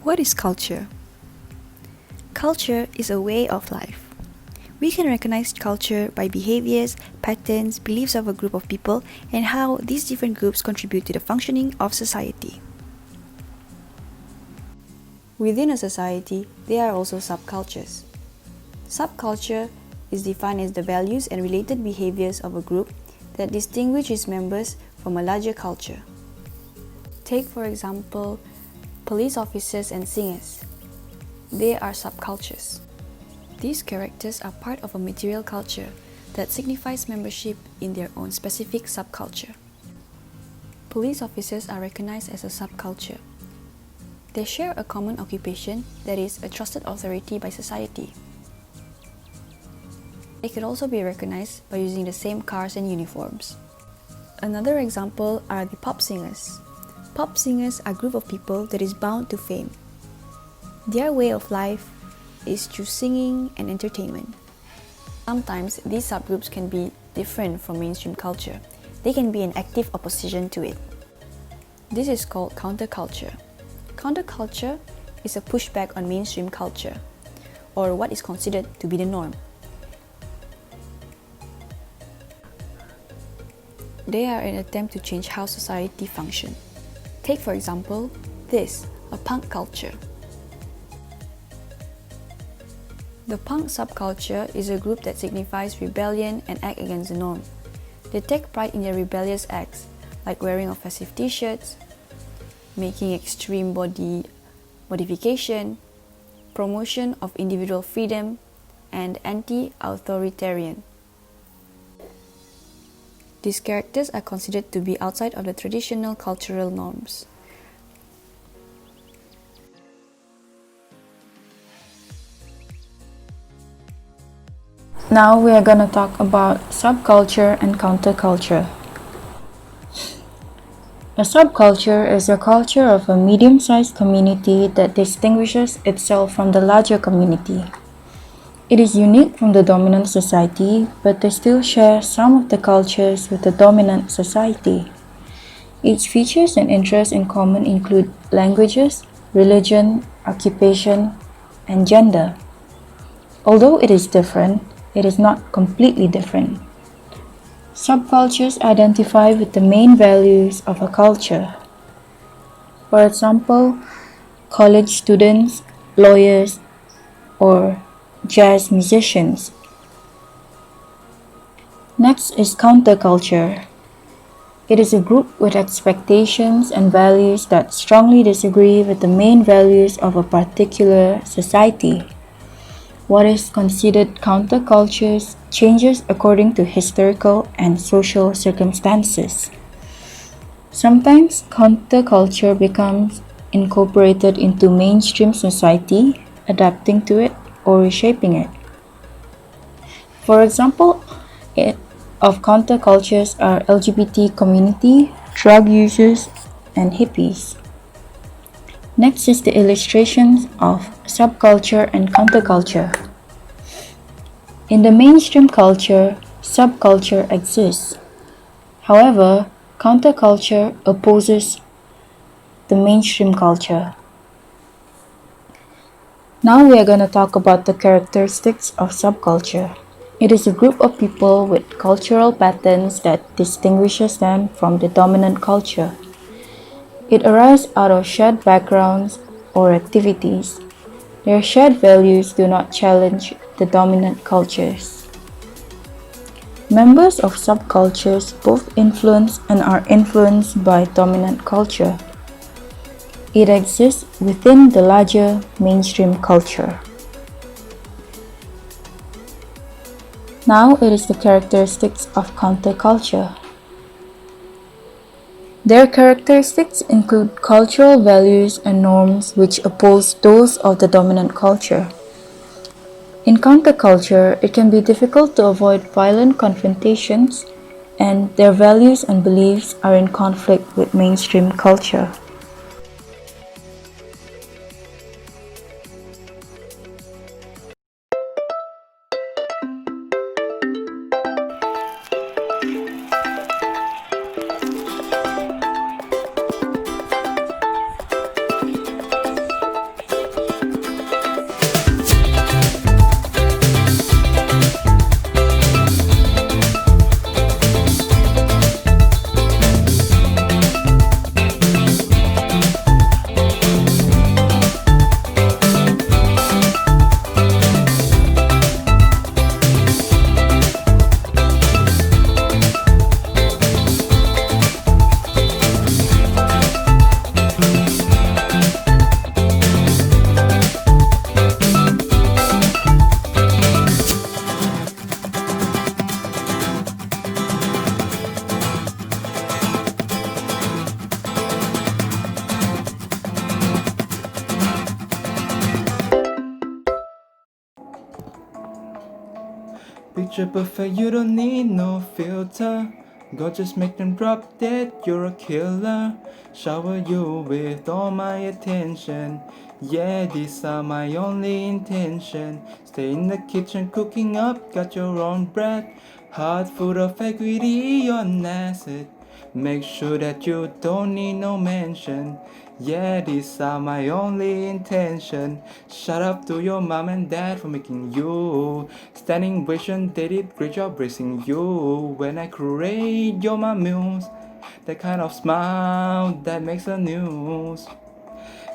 What is culture? Culture is a way of life. We can recognize culture by behaviors, patterns, beliefs of a group of people, and how these different groups contribute to the functioning of society. Within a society, there are also subcultures. Subculture is defined as the values and related behaviors of a group that distinguish its members from a larger culture. Take, for example, police officers and singers. They are subcultures. These characters are part of a material culture that signifies membership in their own specific subculture. Police officers are recognized as a subculture. They share a common occupation that is a trusted authority by society. They could also be recognized by using the same cars and uniforms. Another example are the pop singers. Pop singers are a group of people that is bound to fame. Their way of life is through singing and entertainment. Sometimes these subgroups can be different from mainstream culture. They can be in active opposition to it. This is called counterculture. Counterculture is a pushback on mainstream culture, or what is considered to be the norm. They are an attempt to change how society functions. Take, for example, a punk culture. The punk subculture is a group that signifies rebellion and act against the norm. They take pride in their rebellious acts, like wearing offensive t-shirts, making extreme body modification, promotion of individual freedom, and anti-authoritarian. These characters are considered to be outside of the traditional cultural norms. Now we are going to talk about subculture and counterculture. A subculture is a culture of a medium-sized community that distinguishes itself from the larger community. It is unique from the dominant society, but they still share some of the cultures with the dominant society. Its features and interests in common include languages, religion, occupation, and gender. Although it is different, it is not completely different. Subcultures identify with the main values of a culture. For example, college students, lawyers, or jazz musicians. Next is counterculture. It is a group with expectations and values that strongly disagree with the main values of a particular society. What is considered countercultures changes according to historical and social circumstances. Sometimes counterculture becomes incorporated into mainstream society, adapting to it or reshaping it. For example, of countercultures are LGBT community, drug users, and hippies. Next is the illustrations of subculture and counterculture. In the mainstream culture, subculture exists. However, counterculture opposes the mainstream culture. Now we are going to talk about the characteristics of subculture. It is a group of people with cultural patterns that distinguishes them from the dominant culture. It arises out of shared backgrounds or activities. Their shared values do not challenge the dominant cultures. Members of subcultures both influence and are influenced by dominant culture. It exists within the larger mainstream culture. Now it is the characteristics of counterculture. Their characteristics include cultural values and norms which oppose those of the dominant culture. In counterculture, it can be difficult to avoid violent confrontations, and their values and beliefs are in conflict with mainstream culture. Picture perfect, you don't need no filter. God just make them drop dead, you're a killer. Shower you with all my attention. Yeah, these are my only intention. Stay in the kitchen cooking up, got your own bread. Heart full of equity on acid. Make sure that you don't need no mention. Yeah, these are my only intention. Shout out to your mom and dad for making you. Standing vision, they did great job raising you. When I create, you're my muse. That kind of smile that makes the news.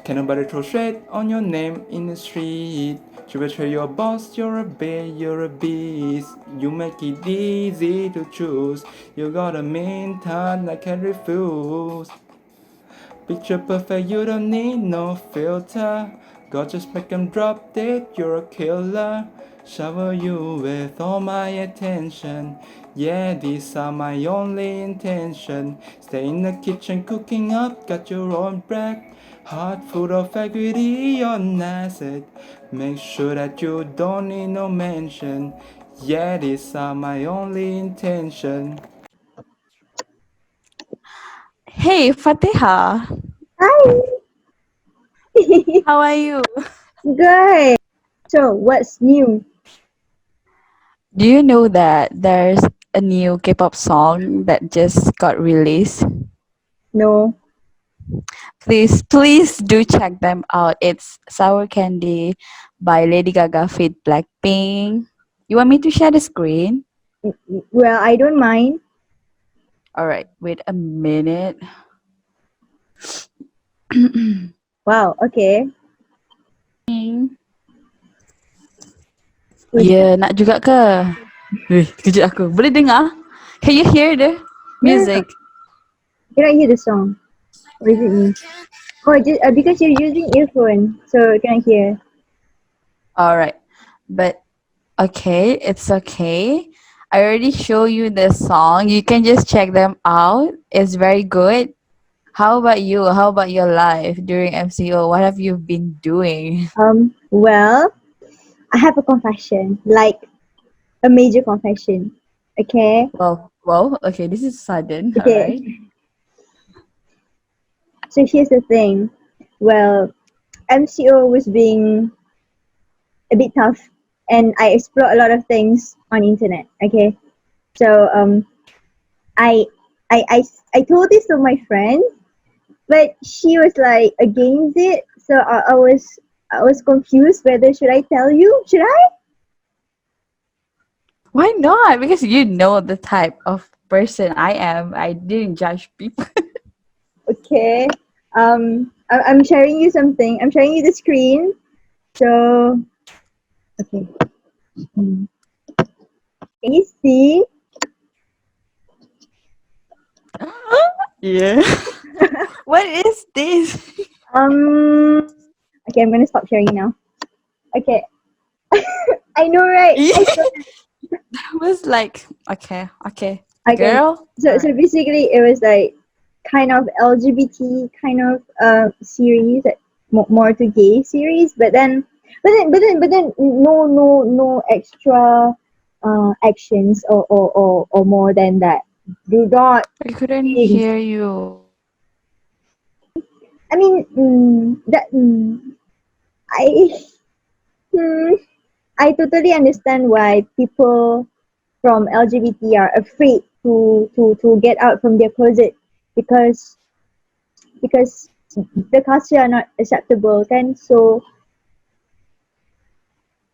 Can nobody throw shade on your name in the street? You betray your boss, you're a bear, you're a beast. You make it easy to choose. You got a mean tongue I can't refuse. Picture perfect, you don't need no filter. God just make them drop dead, you're a killer. Shower you with all my attention. Yeah, these are my only intention. Stay in the kitchen cooking up, got your own bread. Heart full of equity on acid. Make sure that you don't need no mention. Yeah, these are my only intention. Hey, Fatiha, Hi. how are you? Good. So, what's new? Do you know that there's a new K-pop song that just got released? No. Please do check them out. It's Sour Candy by Lady Gaga feat Blackpink. You want me to share the screen? Well, I don't mind. All right, wait a minute. Wow. Okay. Wait. Ya, nak juga ke? Kejap aku. Boleh dengar? Can you hear the No, no, no. music? Can I hear the song? Or is it me? Oh, just, because you're using earphone, so can I hear? All right. But okay, it's okay. I already show you the song. You can just check them out. It's very good. How about you? How about your life during MCO? What have you been doing? Well, I have a confession, like a major confession. Okay. Well, okay, this is sudden, all Okay. right? So here's the thing. Well, MCO was being a bit tough, and I explored a lot of things on internet. Okay. So I I told this to my friend, but she was like against it. So I was confused whether should I tell you? Should I? Why not? Because you know the type of person I am. I didn't judge people. Okay. I'm sharing you something. I'm sharing you the screen. So okay. Hmm. Can you see? Yeah. What is this? Um. Okay, I'm gonna stop sharing now. Okay. I know, right? I I know. was like, okay. Okay. Girl? So All so right. basically, it was like kind of LGBT kind of series, like more to gay series, but then no extra actions or more than that. Do not I couldn't things. hear you. I mean, I mm, I totally understand why people from LGBT are afraid to get out from their closet because because the culture are not acceptable, kan? So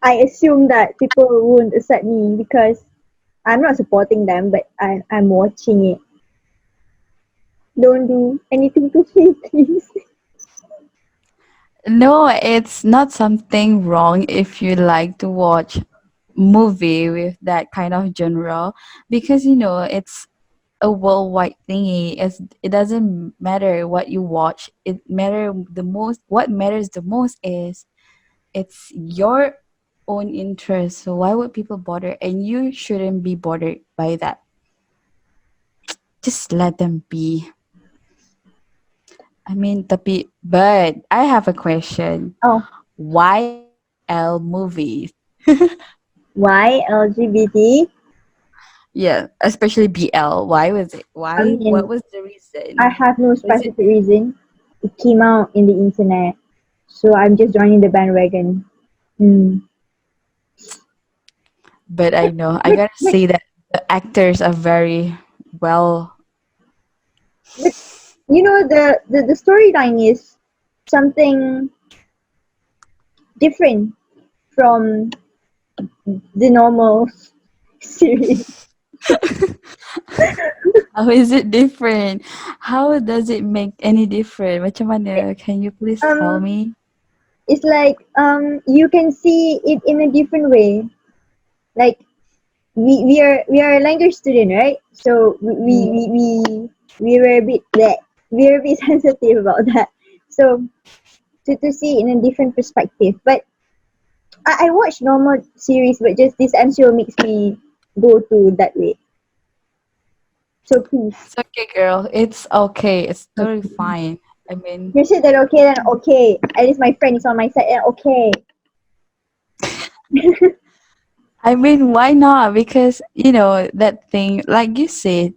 I assume that people won't accept me because I'm not supporting them, but I'm watching it. Don't do anything to me, please. No, it's not something wrong if you like to watch movie with that kind of genre because it's a worldwide thingy. It doesn't matter what you watch. What matters the most is it's your own interest. So why would people bother? And you shouldn't be bothered by that. Just let them be. I mean, but I have a question. Oh, Why BL movies? why LGBT? Yeah, especially BL. Why was it? I Why? What mean, was the I reason? have no Was it? specific reason. It came out in the internet, so I'm just joining the bandwagon. Mm. But I know I But gotta but say that the actors are very well. but you know the storyline is something different from the normal series. How is it different? How does it make any different? Macam mana? Can you please tell Um, me? it's like you can see it in a different way. Like we are a language student, right? So we were a bit that we were a bit sensitive about that. So to see in a different perspective. But I watch normal series, but just this MCO makes me go to that way. So please, It's okay, girl. It's okay. It's totally okay. fine. I mean, You said that okay, then okay. At least my friend is on my side. Then okay. why not? Because that thing, like you said,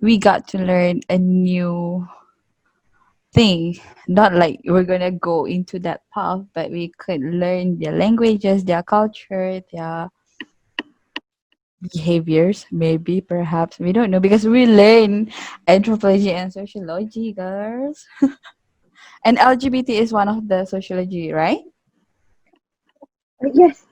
we got to learn a new thing. Not like we're gonna go into that path, but we could learn their languages, their culture, their behaviors. Maybe, perhaps we don't know because we learn anthropology and sociology, girls. And LGBT is one of the sociology, right? Yes.